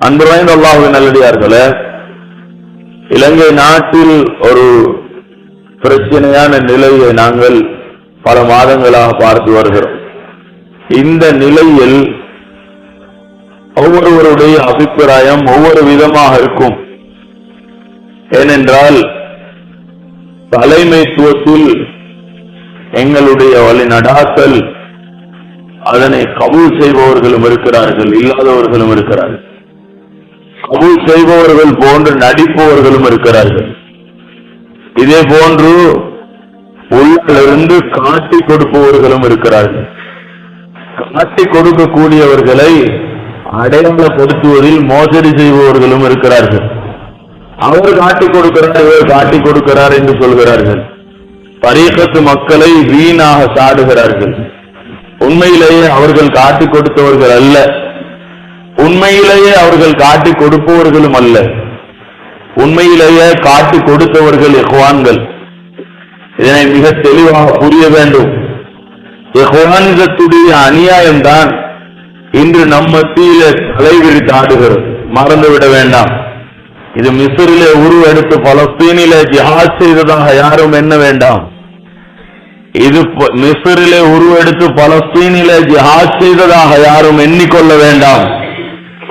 அன்பு வாய்ந்த அல்லாஹ்வின் நல்லடியார்களே, இலங்கை நாட்டில் ஒரு பிரச்சனையான நிலையை நாங்கள் பல மாதங்களாக பார்த்து வருகிறோம். இந்த நிலையில் ஒவ்வொருவருடைய அபிப்பிராயம் ஒவ்வொரு விதமாக இருக்கும். ஏனென்றால் தலைமைத்துவத்தில் எங்களுடைய வழி நடாத்தல் அதனை கபூல் செய்பவர்களும் இருக்கிறார்கள், இல்லாதவர்களும் இருக்கிறார்கள். கபூல் செய்பவர்கள் போன்று நடிப்பவர்களும் இருக்கிறார்கள். இதே போன்று உள்ளிருந்து காட்டி கொடுப்பவர்களும் இருக்கிறார்கள். காட்டி கொடுக்கக்கூடியவர்களை அடையாளப்படுத்துவதில் மோசடி செய்பவர்களும் இருக்கிறார்கள். அவர் காட்டி கொடுக்கிறார், இவர் காட்டி கொடுக்கிறார் என்று சொல்கிறார்கள். தரீகத்து மக்களை வீணாக சாடுகிறார்கள். உண்மையிலேயே அவர்கள் காட்டி கொடுத்தவர்கள் அல்ல, உண்மையிலேயே அவர்கள் காட்டி கொடுப்பவர்களும் அல்ல, உண்மையிலேயே காட்டி கொடுத்தவர்கள் இஹ்வான்கள். இதனை மிக தெளிவாக புரிய வேண்டும். இஹ்வானிசத்துடைய அநியாயம்தான் இன்று நம் மத்தியில தலைவிரித்தாடுகிறது, மறந்துவிட வேண்டாம். இது மிஸ்ரிலே உருவெடுத்து பலஸ்தீனிலே ஜிஹாத் செய்ததாக யாரும் எண்ண வேண்டாம். இது மிஸ்ரிலே உருவெடுத்து பலஸ்தீனிலே ஜிஹாத் செய்ததாக யாரும் எண்ணிக்கொள்ள வேண்டாம்.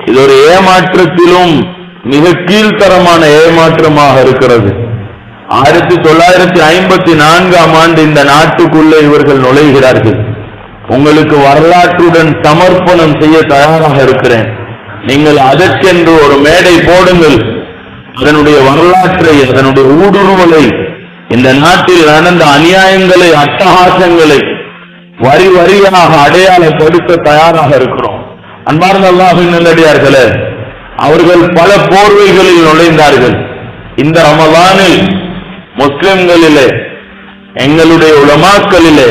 இது ஒரு ஏமாற்றத்திலும் மிக கீழ்த்தரமான ஏமாற்றமாக இருக்கிறது. 1954ஆம் ஆண்டு இந்த நாட்டுக்குள்ளே இவர்கள் நுழைகிறார்கள். உங்களுக்கு வரலாற்றுடன் சமர்ப்பணம் செய்ய தயாராக இருக்கிறேன், நீங்கள் அதற்கென்று ஒரு மேடை போடுங்கள். அதனுடைய வரலாற்றை, அதனுடைய ஊடுருவலை, இந்த நாட்டில் நடந்த அநியாயங்களை, அட்டகாசங்களை வரி வரியாக அடையாளப்படுத்த தயாராக இருக்கிறோம். அன்பார்ந்த அல்லாஹ்வின் நல்லடியார்களே, அவர்கள் பல போர்வைகளில் நுழைந்தார்கள். இந்த ரமலானில் முஸ்லிம்களிலே, எங்களுடைய உலமாக்களிலே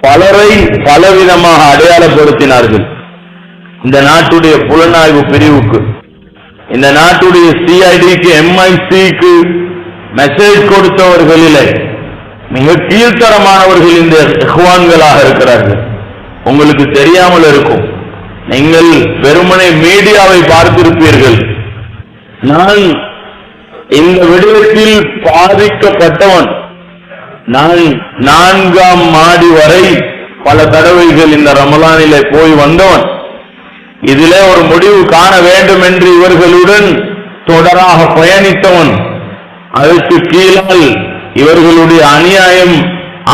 பலரை பலவிதமாக அடையாளப்படுத்தினார்கள். இந்த நாட்டுடைய புலனாய்வு பிரிவுக்கு, இந்த நாட்டுடைய சிஐடிக்கு, MI6க்கு மெசேஜ் கொடுத்தவர்களிலே மிக கீழ்த்தரமானவர்கள் இந்த இஹ்வான்களாக இருக்கிறார்கள். உங்களுக்கு தெரியாமல் இருக்கும், நீங்கள் வெறுமனே மீடியாவை பார்த்திருப்பீர்கள். நான் இந்த விடயத்தில் பாதிக்கப்பட்டவன். நான் 4ஆம் மாடி வரை பல தடவைகள் இந்த ரமலானிலே போய் வந்தவன். இதிலே ஒரு முடிவு காண வேண்டும் என்று இவர்களுடன் தொடராக பயணித்தவன். அதற்கு கீழால் இவர்களுடைய அநியாயம்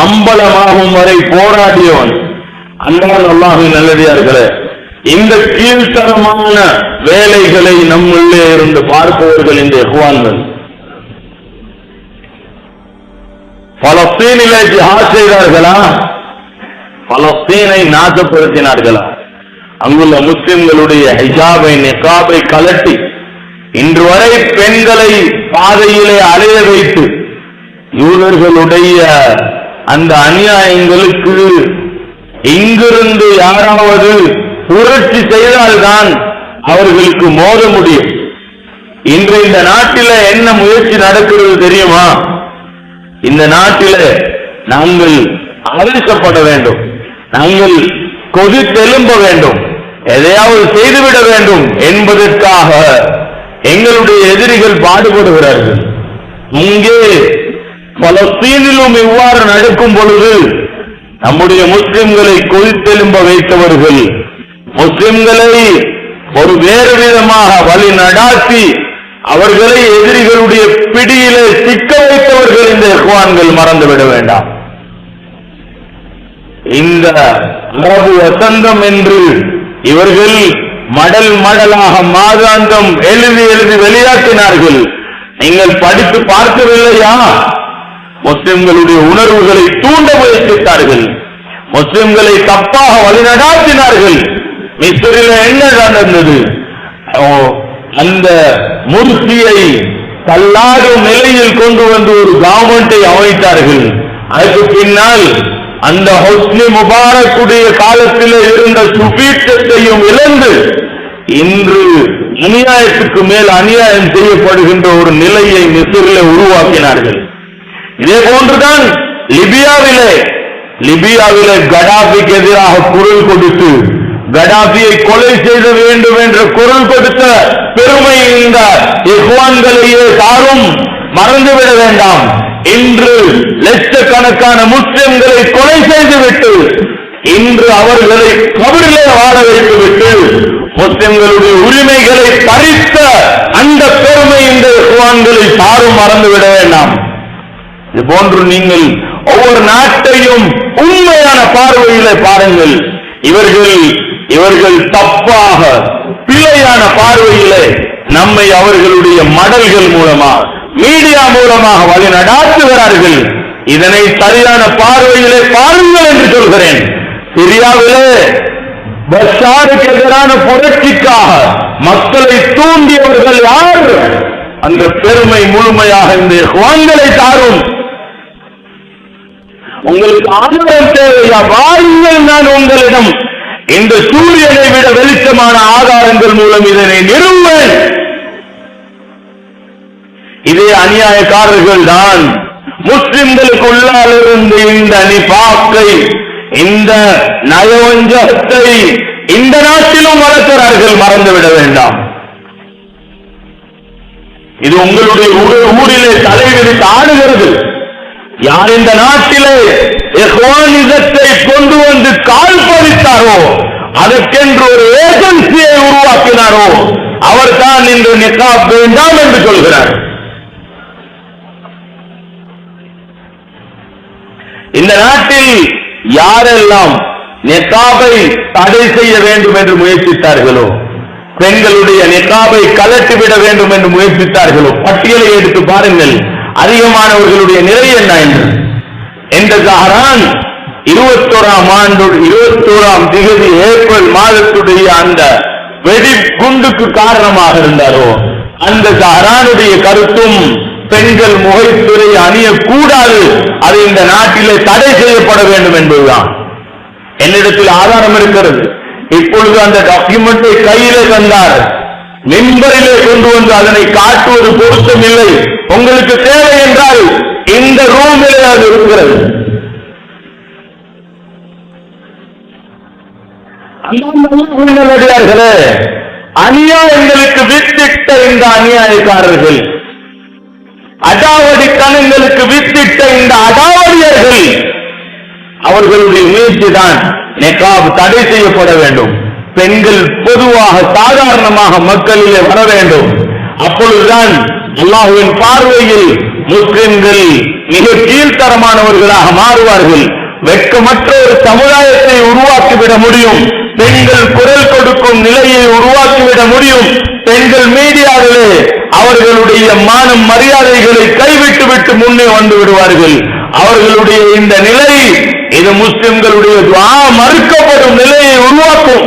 அம்பலமாகும் வரை போராடியவன். அன்பான அல்லாஹ்வின் நல்லடியார்களே, இந்த கீழ்த்தரமான வேலைகளை நம்முள்ளே இருந்து பார்ப்பவர்கள் இந்த இஹ்வான்கள். பலஸ்தீனிலே ஜிஹாத் செய்தார்களா? பலஸ்தீனை நாசப்படுத்தினார்களா? அங்குள்ள முஸ்லிம்களுடைய ஹிஜாபை, நிகாபை கலட்டி இன்று வரை பெண்களை பாதையிலே அலைய வைத்து யூதர்களுடைய அந்த அநியாயங்களுக்கு இங்கிருந்து யாராவது புரட்சி செய்தால்தான் அவர்களுக்கு மோத முடியும். இன்று இந்த நாட்டில என்ன முயற்சி நடக்கிறது தெரியுமா? இந்த நாட்டில நாங்கள் ஆதரிக்கப்பட வேண்டும், நாங்கள் கொதித்தெழும்ப வேண்டும், எதையாவது செய்துவிட வேண்டும் என்பதற்காக எங்களுடைய எதிரிகள் பாடுபடுகிறார்கள். இங்கே பலஸ்தீனிலும் இவ்வாறு நடக்கும் பொழுது நம்முடைய முஸ்லிம்களை கொதித்தெழும்ப வைத்தவர்கள், முஸ்லிம்களை ஒரு வேறு விதமாக வழி நடாத்தி அவர்களை எதிரிகளுடைய பிடியிலே சிக்க வைத்தவர்கள் இந்த இஹ்வான்கள், மறந்துவிட வேண்டாம். இந்த அரபு வசந்தம் என்று இவர்கள் மடல் மடலாக மாதாந்தம் எழுதி எழுதி வெளியாக்கினார்கள். நீங்கள் படித்து பார்க்கவில்லையா? முஸ்லிம்களுடைய உணர்வுகளை தூண்ட முயற்சித்தார்கள், முஸ்லிம்களை தப்பாக வழிநடாத்தினார்கள். மிஸ்ரில் என்ன நடந்தது? அந்த முர்சியை தள்ளாடும் நிலையில் கொண்டு வந்து ஒரு கவர்மெண்டை அமைத்தார்கள். அதுக்கு பின்னால் அந்த ஹொஸ்னி முபாரக்குடைய காலத்தில் இருந்த சுபீட்சத்தையும் இழந்து இன்று அநியாயத்துக்கு மேல் அநியாயம் செய்யப்படுகின்ற ஒரு நிலையை மிஸ்ரிலே உருவாக்கினார்கள். இதே போன்றுதான் லிபியாவிலே கடாபிக்கு எதிராக குரல் கொடுத்து கடாபியை கொலை செய்த வேண்டும் என்ற குரல் கொடுத்த பெருமை இந்த இஹ்வான்களையே சாரும், மறந்துவிட வேண்டாம். இன்று லட்சக்கணக்கான முஸ்லிம்களை கொலை செய்துவிட்டு இன்று அவர்களை கபரிலே வாழ வைத்துவிட்டு முஸ்லிம்களுடைய உரிமைகளை பறித்த அந்த பெருமை இந்த இஹ்வான்களை சாரும், மறந்துவிட வேண்டாம். இது போன்று நீங்கள் ஒவ்வொரு நாட்டையும் உண்மையான பார்வையிலே பாருங்கள். இவர்கள் தப்பாக பிழையான பார்வையிலே நம்மை அவர்களுடைய மடல்கள் மூலமாக, மீடியா மூலமாக வழி நடாத்துகிறார்கள். இதனை சரியான பார்வையிலே பாருங்கள் என்று சொல்கிறேன். சிரியாவிலே பஷாருக்கு எதிரான புரட்சிக்காக மக்களை தூண்டியவர்கள் யார்? அந்த பெருமை முழுமையாக இந்த இஹ்வான்களை சாரும். உங்களுக்கு ஆதாரம் தேவையா? வாருங்கள், நான் உங்களிடம் இந்த சூரியனை விட வெளிச்சமான ஆதாரங்கள் மூலம் இதனை நிறுவுவேன். இதே அநியாயக்காரர்கள் தான் முஸ்லிம்களுக்குள்ளால் இருந்து இந்த நிபாக்கை, இந்த நயவஞ்சகத்தை இந்த நாட்டிலும் வளர்க்கிறார்கள், மறந்துவிட வேண்டாம். இது உங்களுடைய ஊரிலே தலைவிரித்து ஆடுகிறது. யார் இந்த நாட்டிலே இஹ்வானிசத்தை கொண்டு வந்து கால் பதித்தாரோ, அதற்கென்று ஒரு ஏஜென்சியை உருவாக்கினாரோ, அவர் தான் இன்று நிகாப் வேண்டாம் என்று சொல்கிறார். இந்த நாட்டில் யாரெல்லாம் நிகாபை தடை செய்ய வேண்டும் என்று முயற்சித்தார்களோ, பெண்களுடைய நிகாபை கலட்டிவிட வேண்டும் என்று முயற்சித்தார்களோ, பட்டியலை எடுத்து பாருங்கள். அதிகமானவர்களுடைய நிலை என்ன என்று. இந்த ஜஹரான் 21ஆம் திகதி ஏப்ரல் மாதத்துடைய அந்த வெடிகுண்டுக்கு காரணமாக இருந்தாரோ, அந்த ஜஹரானுடைய கருத்தும் பெண்கள் முகைத்துறை அணியக்கூடாது, அது இந்த நாட்டிலே தடை செய்யப்பட வேண்டும் என்பதுதான். என்னிடத்தில் ஆதாரம் இருக்கிறது. இப்பொழுது அந்த டாக்குமெண்டை கையிலே தந்தார், மிம்பரிலே கொண்டு வந்து அதனை காட்டுவது பொருத்தம் இல்லை. உங்களுக்கு தேவை என்றால் இந்த ரூமிலே அது இருக்கிறது. நல்லடியார்களே, அநியாயங்களுக்கு வித்திட்ட இந்த அநியாயக்காரர்கள், அடாவடித்தனங்களுக்கு வித்திட்ட இந்த அடாவடியர்கள், அவர்களுடைய முயற்சி தான் நிகாப் தடை செய்யப்பட வேண்டும். பெண்கள் பொதுவாக சாதாரணமாக மக்களிலே வர வேண்டும். அப்பொழுதுதான் அல்லாஹ்வின் பார்வையில் முஸ்லிம்கள் மிக கீழ்த்தரமானவர்களாக மாறுவார்கள். வெட்கமற்ற ஒரு சமுதாயத்தை உருவாக்கிவிட முடியும். பெண்கள் குரல் கொடுக்கும் நிலையை உருவாக்கிவிட முடியும். பெண்கள் மீடியாவிலே அவர்களுடைய மானம் மரியாதைகளை கைவிட்டு விட்டு முன்னே வந்து விடுவார்கள். அவர்களுடைய இந்த நிலை, இது முஸ்லிம்களுடைய துஆ மறுக்கப்படும் நிலையை உருவாக்கும்.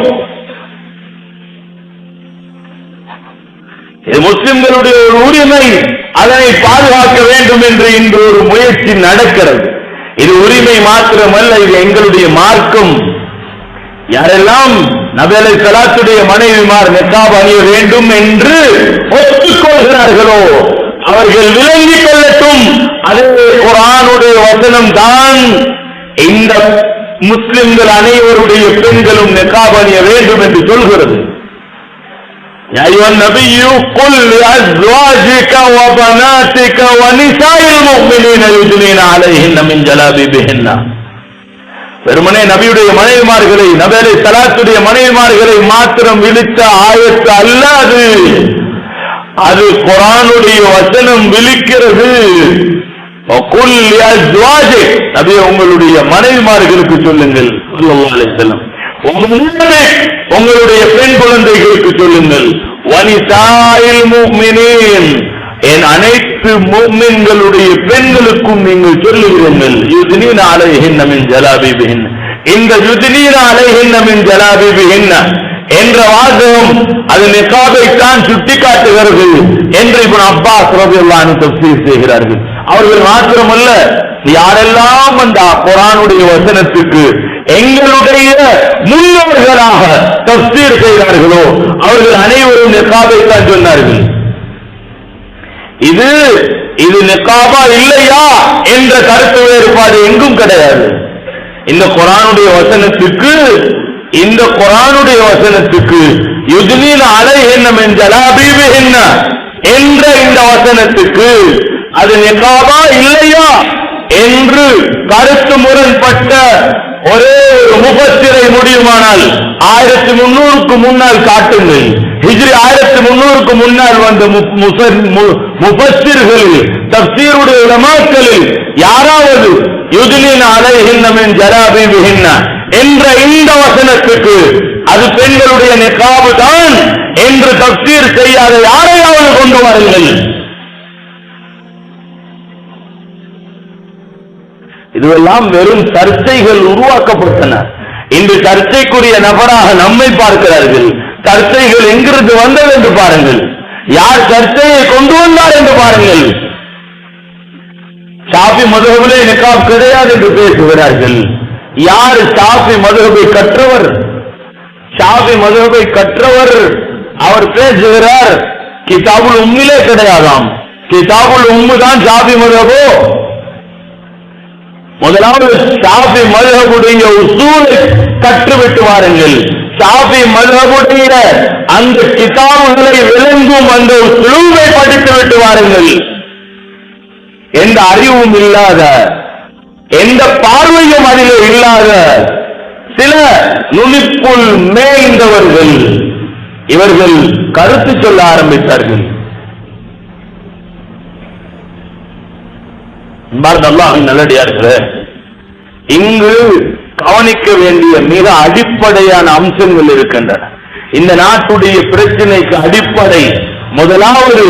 இது முஸ்லிம்களுடைய ஒரு உரிமை, அதனை பாதுகாக்க வேண்டும் என்று இன்று ஒரு முயற்சி நடக்கிறது. இது உரிமை மாத்திரமல்ல, இது எங்களுடைய மார்க்கம். யாரெல்லாம் நபி அலைஹிஸ்ஸலாத்துடைய மனைவிமார் நிக்காப் அணிய வேண்டும் என்று ஒத்துக்கொள்கிறார்களோ அவர்கள் விளங்கிக் கொள்ளட்டும், அதே குர்ஆனுடைய வசனம் தான் இந்த முஸ்லிம்கள் அனைவருடைய பெண்களும் நிக்காப் அணிய வேண்டும் என்று சொல்கிறது. يا أيها النبي قل لأزواجك وبناتك ونساء المؤمنين يدنين عليهن من جلابيبهن. வெறுமனே நபியுடைய மனைவிமார்களை, நபி அலைஹிஸ்ஸலாத்துடைய மனைவிமார்களை மாத்திரம் விழித்த ஆயத்து அல்ல அது. அது குர்ஆனுடைய வசனம் விழிக்கிறது. குல் லிஅஸ்வாஜிக், நபி உங்களுடைய மனைவிமார்களுக்கு சொல்லுங்கள் ஸல்லல்லாஹு அலைஹி வஸல்லம். உங்களுடைய பெண் குழந்தைகளுக்கு சொல்லுங்கள். வனிசாயில் முஃமினீன், என் அனைத்து முஃமின்களுடைய பெண்களுக்கும் நீங்கள் சொல்லுகிறீர்கள். யுத்னீன அலைஹின்ன மின் ஜலாபிபிஹின்ன. இந்த யுத்னீன அலைஹின்ன மின் ஜலாபிபிஹின்ன என்ற வாசகம் அது நிகாபை தான் சுட்டிக்காட்டுகிறது என்று இப்னு அப்பாஸ் ரலியல்லாஹு அன்ஹு தஃசீர் செய்கிறார்கள். அவர்கள் மாத்திரமல்ல, யாரெல்லாம் அந்த குர்ஆனுடைய வசனத்துக்கு எங்களுடைய முன்னோர்களாக தஃசீர் செய்தார்களோ அவர்கள் அனைவரும் நிகாபை தான் சொன்னார்கள். இது நிகாபா இல்லையா என்ற கருத்து வேறுபாடு எங்கும் கிடையாது. இந்த குர்ஆனுடைய வசனத்துக்கு இந்த குர்ஆனுடைய வசனத்துக்கு யுத்னீன அலைஹின்ன மின் ஜலாபீபிஹின்ன என்ற இந்த வசனத்துக்கு அது நிகாபா இல்லையா என்று கருத்து முரண்பட்ட ஒரே ஒரு முஃபஸ்ஸிரை முடியுமானால் 1300க்கு முன்னால் காட்டுங்கள். ஹிஜ்ரி 1300க்கு முன்னால் வந்த முஃபஸ்ஸிர்களில் தஃப்சீருடைய உலமாக்களில் யாராவது யுத்னீன அலைஹின்ன மின் ஜலாபீபிஹின்ன என்ற இந்த வசனத்துக்கு அது பெண்களுடைய நிகாபு தான் என்று தஃப்சீர் செய்யாத யாரையாவது கொண்டு வாருங்கள். இதுவெல்லாம் வெறும் சர்ச்சைகள் உருவாக்கப்பட்டன. இன்று சர்ச்சைக்குரிய நபராக நம்மை பார்க்கிறார்கள். சர்ச்சைகள் எங்கிருந்து வந்தது என்று பாருங்கள். யார் சர்ச்சையை கொண்டு வந்தார் என்று பாருங்கள். ஷாஃபி மதுஹபிலே நிகாப் கிடையாது என்று பேசுகிறார்கள். யார் ஷாஃபி மதுஹபை கற்றவர்? ஷாஃபி மதுஹபை கற்றவர் அவர் பேசுகிறார் கிதாபுல் உம்மிலே கிடையாதாம். கிதாபுல் உம்மு தான் ஷாஃபி மதுஹபோ? முதலாவது ஷாஃபி மதுஹபுடைய உசூலை கற்றுவிட்டு வாருங்கள். ஷாஃபி மதுஹபுடைய அந்த கிதாபுகளை விளங்கும் அந்த உஸ்லூபை படித்து விட்டு வாருங்கள். எந்த அறிவும் இல்லாத, எந்த பார்வையும் அதிலே இல்லாத சில நுனிப்புள் மேய்ந்தவர்கள் இவர்கள் கருத்து சொல்ல ஆரம்பித்தார்கள். நல்லடியார்களே, இங்கு கவனிக்க வேண்டிய மிக அடிப்படையான அம்சங்கள் இருக்கின்றன. இந்த நாட்டுடைய பிரச்சனைக்கு அடிப்படை முதலாவது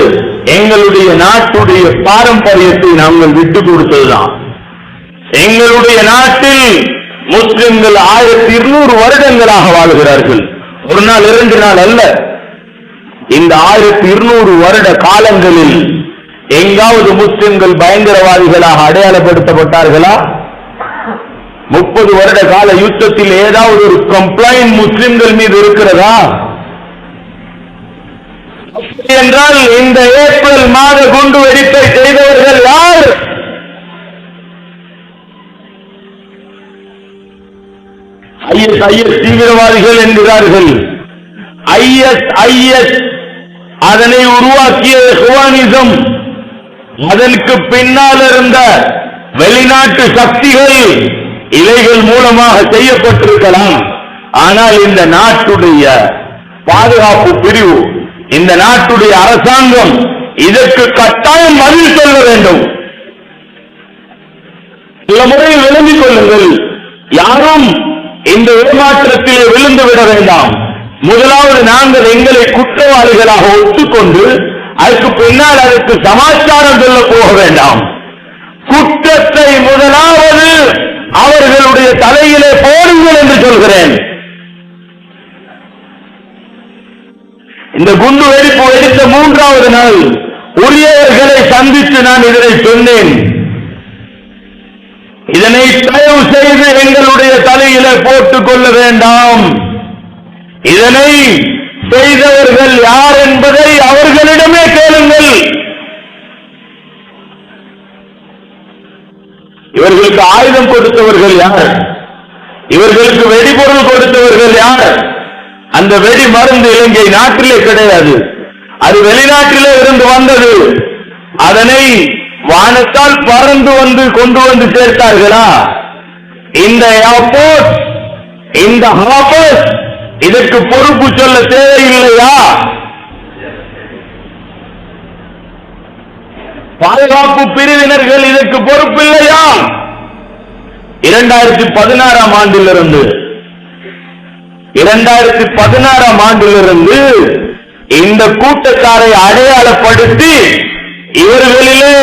எங்களுடைய நாட்டுடைய பாரம்பரியத்தை நாங்கள் விட்டு கொடுத்ததுதான். எங்களுடைய நாட்டில் முஸ்லிம்கள் 1200 வருடங்களாக வாழ்கிறார்கள். ஒரு நாள் 2 நாள் அல்ல. இந்த 1200 வருட காலங்களில் எங்காவது முஸ்லிம்கள் பயங்கரவாதிகளாக அடையாளப்படுத்தப்பட்டார்களா? 30 வருட கால யுத்தத்தில் ஏதாவது ஒரு கம்ப்ளைண்ட் முஸ்லிம்கள் மீது இருக்கிறதா? என்றால் இந்த ஏப்ரல் மாத குண்டு வெடிப்பை செய்தவர்கள் யார்? ஐஎஸ் தீவிரவாதிகள் என்கிறார்கள். ஐஎஸ் அதனை உருவாக்கிய இஹ்வானிசம், அதற்கு பின்னால் இருந்த வெளிநாட்டு சக்திகள், இவைகள் மூலமாக செய்யப்பட்டிருக்கலாம். ஆனால் இந்த நாட்டுடைய பாதுகாப்பு பிரிவு, இந்த நாட்டுடைய அரசாங்கம் இதற்கு கட்டாயம் பதில் சொல்ல வேண்டும். சில முறையில் விளங்கிக் கொள்ளுங்கள். யாரும் இந்த ஏமாற்றத்திலே விழுந்து விட வேண்டாம். முதலாவது நாங்கள் எங்களை குற்றவாளிகளாக ஒத்துக்கொண்டு அதற்கு பின்னால் அதற்கு சமாச்சாரம் சொல்ல போக வேண்டாம். குற்றத்தை முதலாவது அவர்களுடைய தலையிலே போடுங்கள் என்று சொல்கிறேன். இந்த குண்டு வெடிப்பு வெடித்த 3வது நாள் உரியவர்களை சந்தித்து நான் இதனை சொன்னேன். இதனை தயவு செய்து எங்களுடைய தலையிலே போட்டுக் கொள்ள வேண்டாம். இதனை செய்தவர்கள் யார் என்பதை அவர்களிடமே கேளுங்கள். இவர்களுக்கு ஆயுதம் கொடுத்தவர்கள் யார்? இவர்களுக்கு வெடிபொருள் கொடுத்தவர்கள் யார்? அந்த வெடி மருந்து இலங்கை நாட்டிலே கிடையாது, அது வெளிநாட்டிலே இருந்து வந்தது. அதனை வானத்தால் பறந்து வந்து கொண்டு வந்து சேர்த்தார்களா? இந்த ஏர்போர்ட், இந்த ஹாபர்ஸ் இதற்கு பொறுப்பு சொல்ல தேவையில்லையா? பாதுகாப்பு பிரிவினர்கள் இதற்கு பொறுப்பில்லையா? 2016ஆம் ஆண்டிலிருந்து இந்த கூட்டத்தாரை அடையாளப்படுத்தி இவர்களிலே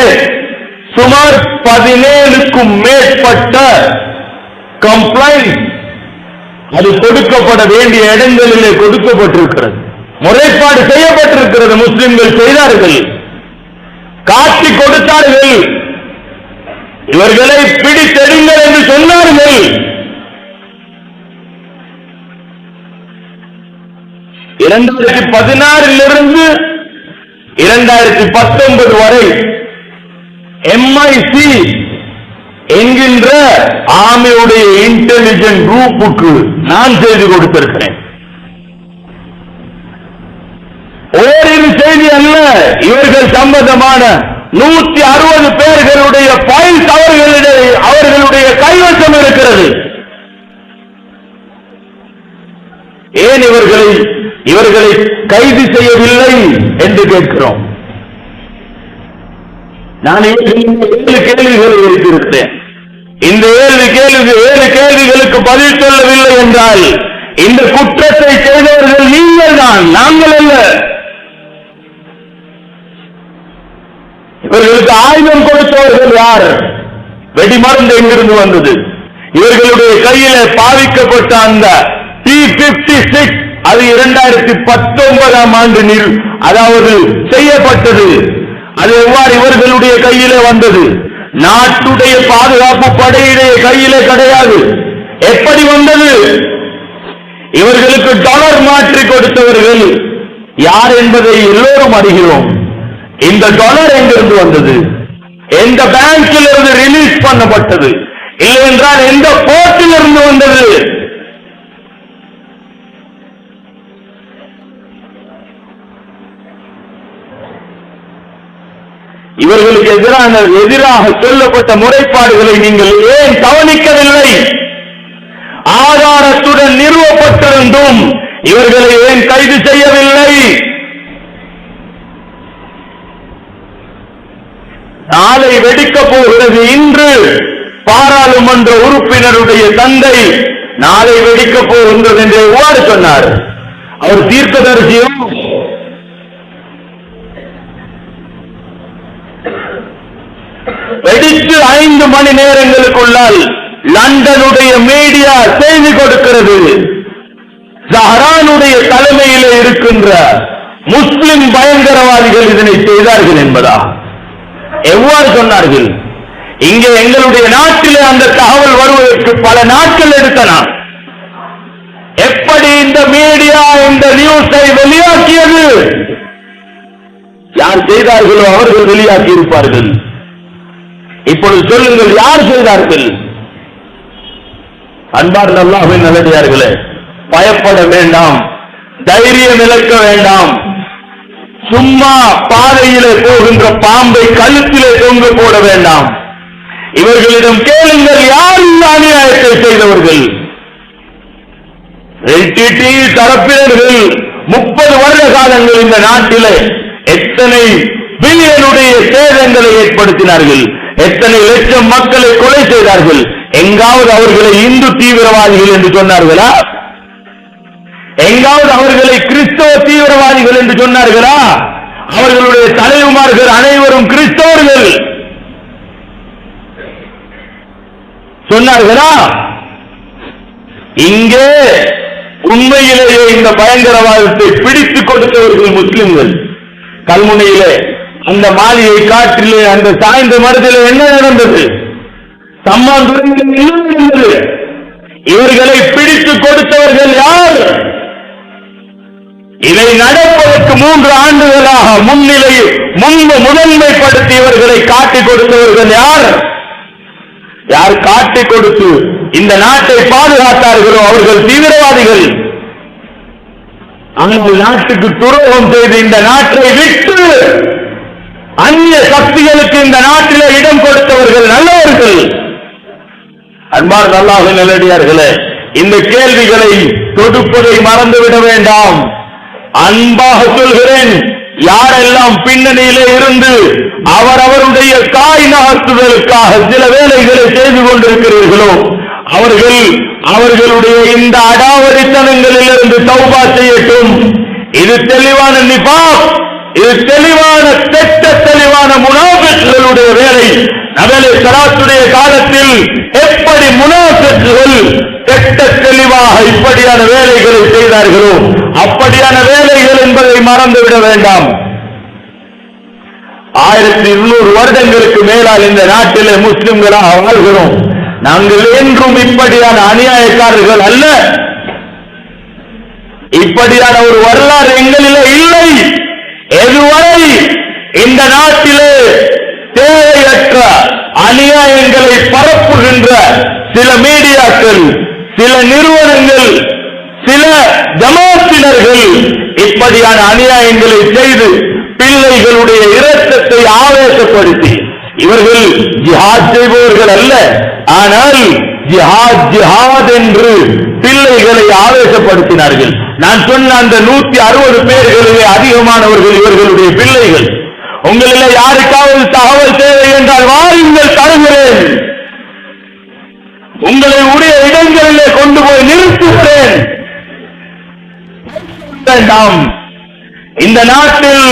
சுமார் 17க்கும் மேற்பட்ட கம்ப்ளைண்ட் அது கொடுக்கப்பட வேண்டிய இடங்களிலே கொடுக்கப்பட்டிருக்கிறது. முறைப்பாடு செய்யப்பட்டிருக்கிறது. முஸ்லிம்கள் செய்தார்கள், காட்சி கொடுத்தார்கள், இவர்களை பிடித்தெடுங்கள் என்று சொன்னார்கள். 2016 2019 வரை MIC என்கின்ற ஆர்மியுடைய இன்டெலிஜென்ட் குரூப்புக்கு நான் செய்தி கொடுத்திருக்கிறேன். ஓரிரு செய்தி அல்ல, இவர்கள் சம்பந்தமான 160 பேர்களுடைய ஃபைல்ஸ் அவர்களுடைய கைவசம் இருக்கிறது. ஏன் இவர்களை கைது செய்யவில்லை என்று கேட்கிறோம். நான் 7 கேள்விகளை வைத்திருக்கிறேன். இந்த 7 கேள்விகளுக்கு பதில் சொல்லவில்லை என்றால் இந்த குற்றத்தை செய்தவர்கள் நீங்கள் தான், நாங்கள் அல்ல. இவர்களுக்கு ஆயுதம் கொடுத்தவர்கள் யார்? வெடிமருந்து எங்கிருந்து வந்தது? இவர்களுடைய கையிலே பாவிக்கப்பட்ட அந்த T-56 அது 2019ஆம் ஆண்டு அதாவது செய்யப்பட்டது. அது எவ்வாறு இவர்களுடைய கையிலே வந்தது? நாட்டுடைய பாதுகாப்பு படையுடைய கையிலே கிடையாது. எப்படி வந்தது? இவர்களுக்கு டாலர் மாற்றி கொடுத்தவர்கள் யார் என்பதை எல்லோரும் அறிகிறோம். இந்த டாலர் எங்கிருந்து வந்தது? எந்த பேங்கில் இருந்து ரிலீஸ் பண்ணப்பட்டது? இல்லை என்றால் எந்த போர்ட்டில் இருந்து வந்தது? இவர்களுக்கு எதிராக சொல்லப்பட்ட முறைப்பாடுகளை நீங்கள் ஏன் கவனிக்கவில்லை? ஆதாரத்துடன் நிறுவப்பட்டிருந்தும் இவர்களை ஏன் கைது செய்யவில்லை? நாளை வெடிக்கப் போகிறது. இன்று பாராளுமன்ற உறுப்பினருடைய தந்தை நாளை வெடிக்கப் போகின்றது என்று எவ்வாறு சொன்னார்? அவர் தீர்க்கதரிசியும் வெடித்து 5 மணி நேரங்களுக்குள்ளால் லண்டனுடைய மீடியா செய்தி கொடுக்கிறது. ஜஹரானுடைய தலைமையிலே இருக்கின்ற முஸ்லிம் பயங்கரவாதிகள் இதனை செய்தார்கள் என்பதா? எவ்வாறு சொன்னார்கள்? இங்கே எங்களுடைய நாட்டிலே அந்த தகவல் வருவதற்கு பல நாட்கள் எடுத்தன. எப்படி இந்த மீடியா இந்த நியூஸை வெளியாக்கியது? யார் செய்தார்களோ அவர்கள் வெளியாக்கி இருப்பார்கள். இப்பொழுது சொல்லுங்கள், யார் செய்தார்கள்? அன்பார்ந்த அல்லாஹ்வின் நல்லடியார்களே, பயப்பட வேண்டாம், தைரியம் இழக்க வேண்டாம். சும்மா பாதையிலே போகின்ற பாம்பை கழுத்திலே தொங்க போட வேண்டாம். இவர்களிடம் கேளுங்கள், யார் இந்த அநியாயத்தை செய்தவர்கள்? எல்டிடி தரப்பினர்கள் 30 வருட காலங்கள் இந்த நாட்டிலே எத்தனை பில்லியனுடைய சேதங்களை ஏற்படுத்தினார்கள், எத்தனை லட்சம் மக்களை கொலை செய்தார்கள். எங்காவது அவர்களை இந்து தீவிரவாதிகள் என்று சொன்னார்களா? எங்காவது அவர்களை கிறிஸ்தவ தீவிரவாதிகள் என்று சொன்னார்களா? அவர்களுடைய தலைவர்கள் அனைவரும் கிறிஸ்தவர்கள் சொன்னார்களா? இங்கே உண்மையிலேயே இந்த பயங்கரவாதத்தை பிடித்துக் கொடுத்தவர்கள் முஸ்லிம்கள். கல்முனையிலே அந்த மாளிகை காற்றிலே அந்த சாய்ந்த மரத்திலே என்ன நடந்தது? சம்மாந்துறையில் என்ன நடந்தது? இவர்களை பிடித்துக் கொடுத்தவர்கள் யார்? இதை நடப்பதற்கு 3 ஆண்டுகளாக முதன்மைப்படுத்தி இவர்களை காட்டிக் கொடுத்தவர்கள் யார்? யார் காட்டிக் கொடுத்து இந்த நாட்டை பாதுகாத்தார்களோ அவர்கள் தீவிரவாதிகள். அந்த நாட்டுக்கு துரோகம் செய்து இந்த நாட்டை விட்டு அந்நிய சக்திகளுக்கு இந்த நாட்டிலே இடம் கொடுத்தவர்கள் நல்லவர்கள். அன்பார்ந்த அல்லாஹ்வின் நல்லடியார்களே, இந்த கேள்விகளை தொடுப்பதை மறந்துவிட வேண்டாம். அன்பாக சொல்கிறேன், யாரெல்லாம் பின்னணியிலே இருந்து அவருடைய காய் நகர்த்துதலுக்காக சில வேலைகளை செய்து கொண்டிருக்கிறீர்களோ அவர்களுடைய இந்த அடாவடித்தனங்களில் இருந்து தௌபா செய்யட்டும். இது தெளிவான நிஃபாக், இது தெளிவான தெளிவான முனாஃபிக்குகளுடைய வேலை. நபி ஸல்லல்லாஹு காலத்தில் எப்படி முனாஃபிக்குகள் தெளிவாக இப்படியான வேலைகளை செய்தார்களோ அப்படியான வேலைகள் என்பதை மறந்துவிட வேண்டாம். 1200 வருடங்களுக்கு மேலால் இந்த நாட்டிலே முஸ்லிம்களாக வாழ்கிறோம். நாங்கள் என்றும் இப்படியான அநியாயக்காரர்கள் அல்ல. இப்படியான ஒரு வரலாறு எங்களிலே இல்லை. எதுவரை இந்த நாட்டிலே தேவையற்ற அநியாயங்களை பரப்ப சில மீடியாக்கள், சில நிறுவனங்கள், சில ஜமாத்தினர்கள் இப்படியான அநியாயங்களை செய்து பிள்ளைகளுடைய இரத்தத்தை ஆவேசப்படுத்தி, இவர்கள் ஜிஹாத் செய்பவர்கள் அல்ல, ஆனால் ஜிஹாத் ஜிஹாத் என்று பிள்ளைகளை ஆவேசப்படுத்தினார்கள். நான் சொன்ன அந்த 160 பேர்களிலே அதிகமானவர்கள் இவர்களுடைய பிள்ளைகள். உங்களில் யாருக்காவது தகவல் தேவை என்றால் வாருங்கள், தருகிறேன். உங்களை உடைய இடங்களிலே கொண்டு போய் நிறுத்துகிறேன். வேண்டாம். இந்த நாட்டில்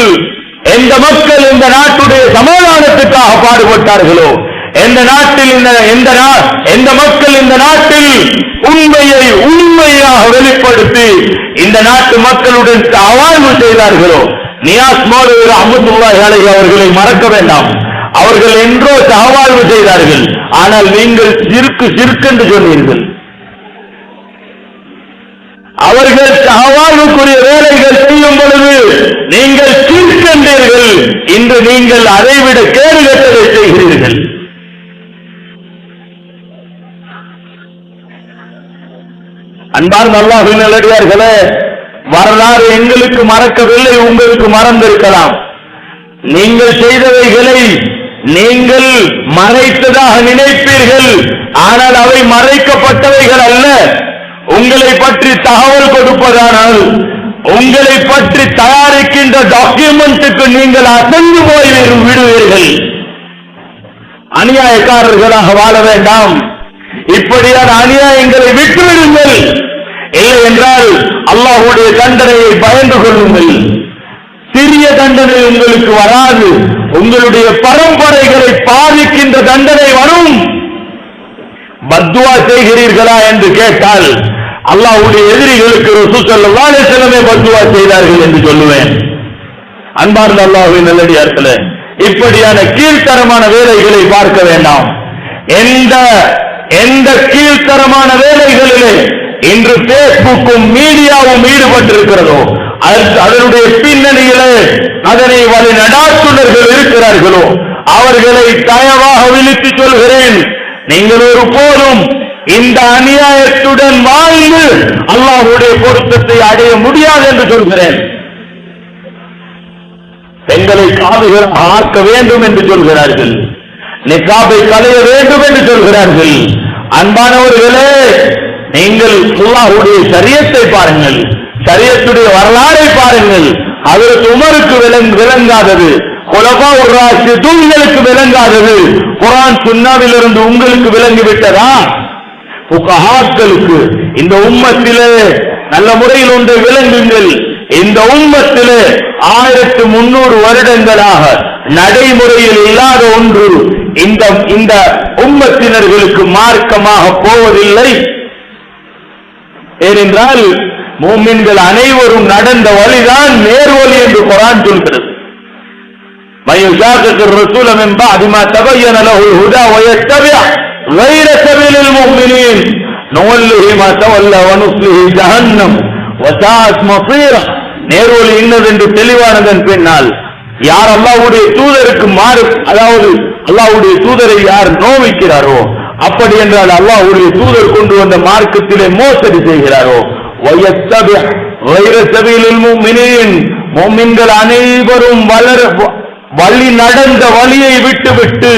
எந்த மக்கள் இந்த நாட்டுடைய சமாதானத்துக்காக பாடுபட்டார்களோ, எந்த நாட்டில் எந்த மக்கள் இந்த நாட்டில் உண்மையை உண்மையாக வெளிப்படுத்தி இந்த நாட்டு மக்களுடன் அவாழ்வு செய்தார்களோ, நியாஸ் மௌலவி ரஹ்மத்துல்லாஹி அலைஹி அவர்களை மறக்க வேண்டாம். அவர்கள் என்றோ சகவாழ்வு செய்தார்கள். ஆனால் நீங்கள் சிறுக்கு என்று சொன்னீர்கள். அவர்கள் சகவாழ்வுக்குரிய வேலைகள் செய்யும் பொழுது நீங்கள் சிறுக்கென்றீர்கள். இன்று நீங்கள் அதைவிட கேடுகட்டதை செய்கிறீர்கள். அன்பார்ந்த அல்லாஹ்வின் நல்லடியார்களே, வரலாறு எங்களுக்கு மறக்கவில்லை, உங்களுக்கு மறந்திருக்கலாம். நீங்கள் செய்தவைகளை நீங்கள் மறைத்ததாக நினைப்பீர்கள். ஆனால் அவை மறைக்கப்பட்டவைகள் அல்ல. உங்களை பற்றி தகவல் கொடுப்பதானால் உங்களை பற்றி தயாரிக்கின்ற டாக்குமெண்ட்டுக்கு நீங்கள் அசந்து போய் விடுவீர்கள். அநியாயக்காரர்களாக வாழ வேண்டாம். இப்படியான அநியாயங்களை விட்டுவிடுங்கள். இல்லை என்றால் அல்லாஹ்வுடைய தண்டனையை பயந்து கொள்ளுங்கள். சிறிய தண்டனை உங்களுக்கு வராது, உங்களுடைய பரம்பரைகளை பாதிக்கின்ற தண்டனை வரும். பத்வா செய்கிறீர்களா என்று கேட்டால் அல்லாஹ்வுடைய எதிரிகளுக்கு ரசூல் ஸல்லல்லாஹு அலைஹி வஸல்லம் பத்வா செய்தார்கள் என்று சொல்லுவேன். அன்பார்ந்த அல்லாஹ்வின் நல்லடியார்களே, இப்படியான கீழ்த்தரமான வேலைகளை பார்க்க வேண்டாம். எந்த கீழ்த்தரமான வேலைகளிலே இன்று பேஸ்புக்கும் மீடியாவும் ஈடுபட்டிருக்கிறதோ, அதனுடைய பின்னணியிலே அதனை வழி நடாத்துனர்கள் இருக்கிறார்களோ, அவர்களை தயவாக விழித்து சொல்கிறேன், நீங்கள் ஒரு போதும் இந்த அநியாயத்துடன் வாழ்ந்து அல்லாஹ்வுடைய பொருத்தத்தை அடைய முடியாது என்று சொல்கிறேன். பெண்களை காதுகள் ஆக்க வேண்டும் என்று சொல்கிறார்கள், நிக்காபை களைய வேண்டும் என்று சொல்கிறார்கள். அன்பானவர்களே, நீங்கள் அல்லாஹ்வுடைய ஷரியத்தை பாருங்கள், ஷரியத்துடைய வரலாறை பாருங்கள். ஹஜ்ரத் உமருக்கு விளங்காதது, குலஃபாஉர் ராஷிதூன்களுக்கு விளங்காதது குர்ஆன் சுன்னாவிலிருந்து உங்களுக்கு விளங்கிவிட்டதா? ஃபுகஹாக்களுக்கு இந்த உம்மத்திலே நல்ல முறையில் ஒன்றை விளங்குங்கள். இந்த உம்மத்திலே 1300 வருடங்களாக நடைமுறையில் இல்லாத ஒன்று இந்த உம்மத்தினர்களுக்கு மார்க்கமாக போவதில்லை. ஏனென்றால் மூமின்கள் அனைவரும் நடந்த வழிதான் நேர்வழி என்று குர்ஆன் சொல்கிறது. மய்யுஷாகிர் الرسول من بعد ما تبين له الهدى ويتبع غير سبيل المؤمنين نوله ما تولى ونصله جهنم وساءت مصيرا. நேர்வழி இன்னதென்று தெளிவானதன் பின்னால் யார் அல்லாஹ்வுடைய தூதருக்கு அதாவது அல்லாஹ்வுடைய தூதரை யார் நோவிக்கிறாரோ, அப்படி என்றால் அல்லாஹ்வுடைய தூதர் கொண்டு வந்த மார்க்கத்திலே மோசடி செய்கிறாரோ, ويتبع غير سبيل المؤمنين முஃமின்கள் அனைவரும் வழி நடந்த வழியை விட்டுவிட்டு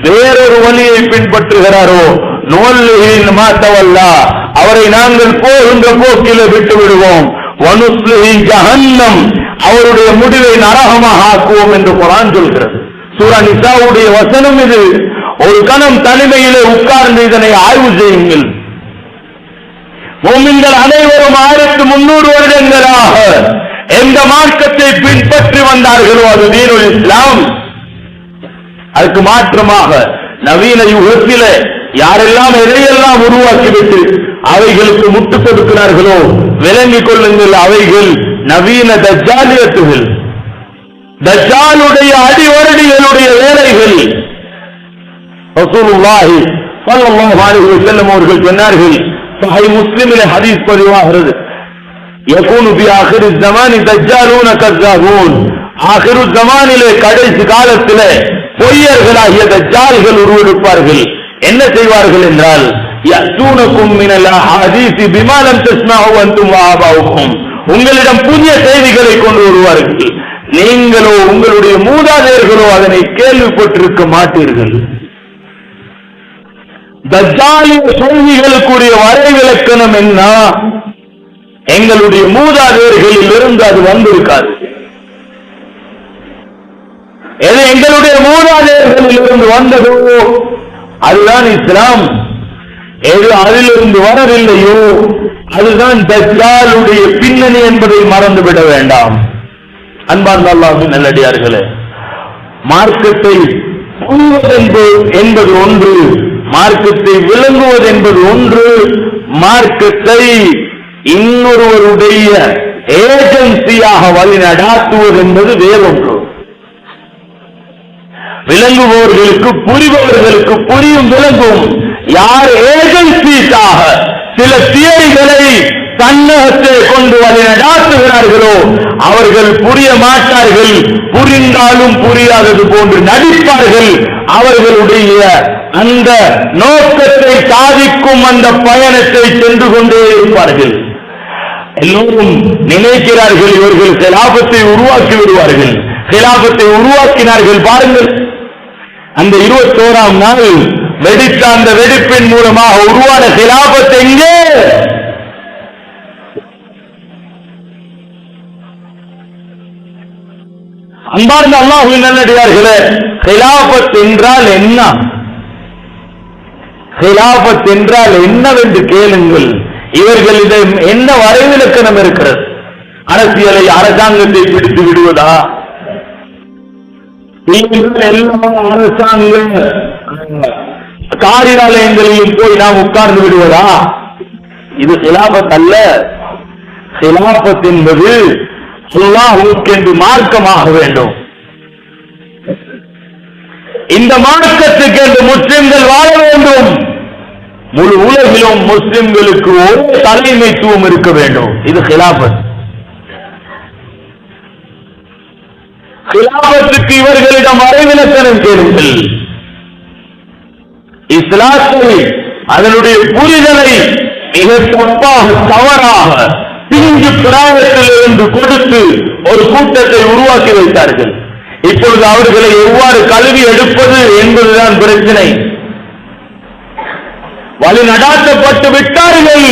வேறொரு வழியை பின்பற்றுகிறாரோ, நுவல்லிஹி மா தவல்லா, அவரை நாங்கள் போகின்ற போக்கிலே விட்டு விடுவோம். வனுஸ்லிஹி ஜஹன்னம், அவருடைய முடிவை நரகமாக ஆக்குவோம் என்று குர்ஆன் சொல்கிறது. சூரா நிசாவுடைய வசனம் இது. ஒரு கணம் தனிமையிலே உட்கார்ந்து இதனை ஆய்வு செய்யுங்கள். முஃமின்கள் அனைவரும் 1300 வருடங்களாக எந்த மார்க்கத்தை பின்பற்றி வந்தார்களோ அது தீனுல் இஸ்லாம். அதுக்கு மாற்றமாக நவீன யுகத்திலே யாரெல்லாம் எதையெல்லாம் உருவாக்கிவிட்டு அவைகளுக்கு முட்டு கொடுக்கிறார்களோ விளங்கிக் கொள்ளுங்கள், அவைகள் நவீன தஜ்ஜாலியத்துகள், தஜ்ஜாலுடைய அடிவரடிகளுடைய வேலைகள். ரசூலுல்லாஹி ஸல்லல்லாஹு அலைஹி வஸல்லம் அவர்கள் சொன்னார்கள், சஹீஹ் முஸ்லிமிலே ஹதீஸ் பதிவாகிறது, யகூனு ஃபி ஆகிரி ஸமானி தஜ்ஜாலூன கஸ்ஸாபூன், ஆகிரு ஸமானிலே கடைசி காலத்திலே பொய்யர்களாகிய தஜ்ஜால்கள் உருவெடுப்பார்கள். என்ன செய்வார்கள் என்றால், يأتونكم من الأحاديث بما لم تسمعوا أنتم وآباؤكم. உங்களிடம் புதிய செய்திகளை கொண்டு வருவார்கள், நீங்களோ உங்களுடைய மூதாதையர்களோ அதனை கேள்விப்பட்டிருக்க மாட்டீர்கள். தஜ்ஜாலிய செய்திகளுக்குரிய வரைவிலக்கணம் என்ன? எங்களுடைய மூதாதையர்களில் இருந்து அது வந்திருக்காது. எது எங்களுடைய மூதாதையர்களில் இருந்து வந்ததோ அதுதான் இஸ்லாம். எது அதிலிருந்து வரவில்லையோ அதுதான் தஜ்ஜாலுடைய பின்னணி என்பதை மறந்துவிட வேண்டாம். அன்பார்ந்த அல்லாஹ்வின் நல்லடியார்களே, மார்க்கத்தை புரிவது என்பது ஒன்று, மார்க்கத்தை விளங்குவது என்பது ஒன்று, மார்க்கத்தை இன்னொருவருடைய ஏஜென்சியாக வழிநடாத்துவது என்பது வேறொன்று. விளங்குபவர்களுக்கு புரிபவர்களுக்கு புரியும் விளங்கும். யார் ஏஜென்சிக்காக சில தியரிகளை தன்னகத்தை கொண்டு வழிநடாத்துகிறார்களோ அவர்கள் புரிய மாட்டார்கள், புரிந்தாலும் புரியாதது போன்று நடிப்பார்கள். அவர்களுடைய அந்த நோக்கத்தை சாதிக்கும் அந்த பயணத்தை சென்று கொண்டே இருப்பார்கள். எல்லோரும் நினைக்கிறார்கள் இவர்கள் கிலாபத்தை உருவாக்கி விடுவார்கள். கிலாபத்தை உருவாக்கினார்கள். பாருங்கள், அந்த 21ஆம் நாள் வெடித்த அந்த வெடிப்பின் மூலமாக உருவான கிலாபத் எங்கே? அன்பார்ந்த அல்லாஹ்வின் நல்லடியார்களே, கிலாபத் என்றால் என்ன? கிலாபத் என்றால் என்னவென்று கேளுங்கள். இவர்கள் இதை என்ன வரைவிலக்கணம் இருக்கிறது? அரசியலை, அரசாங்கத்தை பிடித்து விடுவதா? எல்லா அரசாங்க காரியாலயங்களிலும் போய் நாம் உட்கார்ந்து விடுவதா? இது கிலாபத் அல்ல. கிலாபத் என்பது அல்லாஹ்வுக்கு என்று மார்க்கமாக வேண்டும். இந்த மார்க்கத்துக்கு என்று முஸ்லிம்கள் வாழ வேண்டும். முழு உலகிலும் முஸ்லிம்களுக்கு ஒரு தலைமைத்துவம் இருக்க வேண்டும். இது கிலாபத். கிலாபத்துக்கு இவர்களிடம் வரைவிலக்கணம் கேளுங்கள். இஸ்லாத்தை, அதனுடைய புரிதலை மிக தப்பாக, தவறாக பிஞ்சு பிராயத்திலிருந்து கொடுத்து ஒரு கூட்டத்தை உருவாக்கி வைத்தார்கள். இப்பொழுது அவர்களை எவ்வாறு கல்வி எடுப்பது என்பதுதான் பிரச்சனை. வழி நடாத்தப்பட்டு விட்டார்கள்.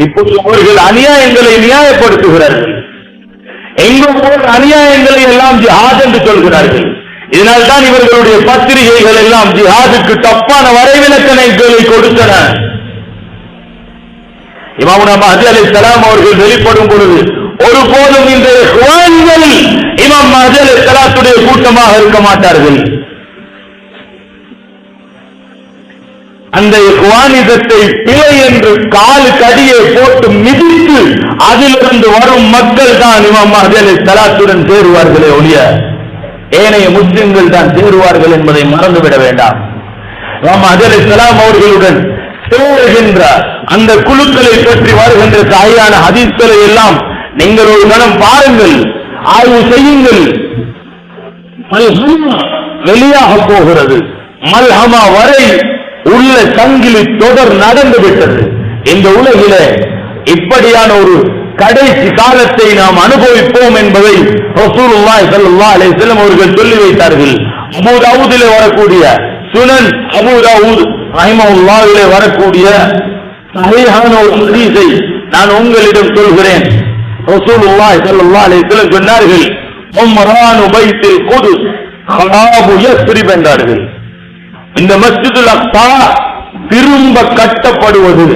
இப்பொழுது அவர்கள் அநியாயங்களை நியாயப்படுத்துகிறார்கள். எங்கும் போல் அநியாயங்களை எல்லாம் ஜிஹாத் என்று சொல்கிறார்கள். இதனால்தான் இவர்களுடைய பத்திரிகைகள் எல்லாம் ஜிஹாதுக்கு தப்பான வரைவிலக்கணங்களை கொடுத்தன. இமாமுனா மஹ்தி அலைஹிஸ்ஸலாம் அவர்கள் வெளிப்படும் பொழுது ஒருபோதும் இந்த இஹ்வான்கள் இமாம் மஹ்தி அலைஹிஸ்ஸலாத்துடைய கூட்டமாக இருக்க மாட்டார்கள். அந்த இஹ்வானிசத்தை பிழை என்று காலு கடியை போட்டு மிதித்து அதிலிருந்து வரும் மக்கள் தான் இமாம் மஹ்தி அலைஹிஸ்ஸலாத்துடன் சேருவார்களே ஒழிய ஏனைய முஸ்லிம்கள் தான் சேருவார்கள் என்பதை மறந்துவிட வேண்டாம். இமாம் மஹ்தி அலைஹிஸ்ஸலாம் அவர்களுடன் சேருகின்ற அந்த குழுக்களை பற்றி வருகின்ற சஹீஹான ஹதீஸ்களை எல்லாம் நீங்கள் ஒரு கணம் பாருங்கள், ஆய்வு செய்யுங்கள். மல்ஹமா வெளியாக போகிறது. மல்ஹமா வரை உள்ள சங்கிலி தொடர் நடந்து விட்டது. இந்த உலகிலே இப்படியான ஒரு கடைசி காலத்தை நாம் அனுபவிப்போம் என்பதை ரசூலுல்லாஹி ஸல்லல்லாஹு அலைஹி வஸல்லம் அவர்கள் சொல்லி வைத்தார்கள். அபூ தாவூதிலே வரக்கூடிய சுனன் அபூ தாவூத் ரஹிமஹுல்லாஹிலே வரக்கூடிய சஹீஹான ஒரு ஹதீஸை நான் உங்களிடம் சொல்கிறேன். ரசூலுல்லாஹி ஸல்லல்லாஹு அலைஹி வஸல்லம் சொன்னார்கள், உம்ரானு பைத்துல் குதுஸ் ஹராபு யஸ்ரிப் என்றார்கள். இந்த மஸ்ஜிதுல் அக்ஸா திரும்ப கட்டப்படுவது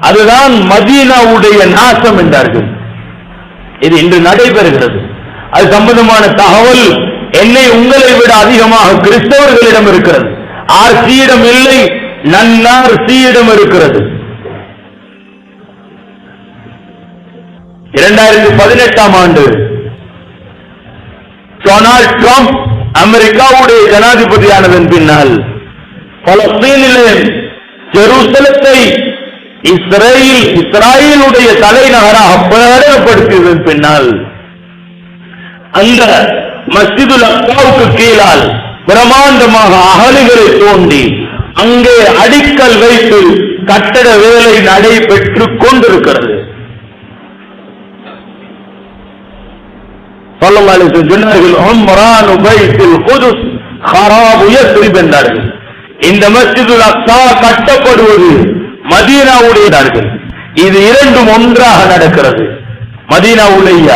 அதுதான் மதீனாவுடைய நாசம் என்றார்கள். இது இன்று நடைபெறுகிறது. அது சம்பந்தமான தகவல் என்னை உங்களை விட அதிகமாக கிறிஸ்தவர்களிடம் இருக்கிறது. ஆர்சியிடம் இல்லை, நன்னார் சியிடம் இருக்கிறது. 2018ஆம் ஆண்டு டொனால்ட் ட்ரம்ப் அமெரிக்காவுடைய ஜனாதிபதியானதன் பின்னால் பலஸ்தீனிலே ஜெருசலத்தை இஸ்ரேலுடைய தலைநகராக பிரகடனப்படுத்தியதன் பின்னால் அந்த மஸ்ஜிதுல் அக்ஸாவுக்கு கீழால் பிரமாண்டமாக அகழிகளை தோண்டி அங்கே அடிக்கல் வைத்து கட்டட வேலை நடைபெற்றுக் கொண்டிருக்கிறது. சொன்னார்கள் உம்ரானு பைத்துல் குதுஸ் ஹராபு யஸ்ரிப் என்றார்கள். இந்த மஸ்ஜிதுல் அக்ஸா கட்டப்படுவது மதீனாவுடையதார்கள். இது இரண்டும் ஒன்றாக நடக்கிறது. மதீனாவுடைய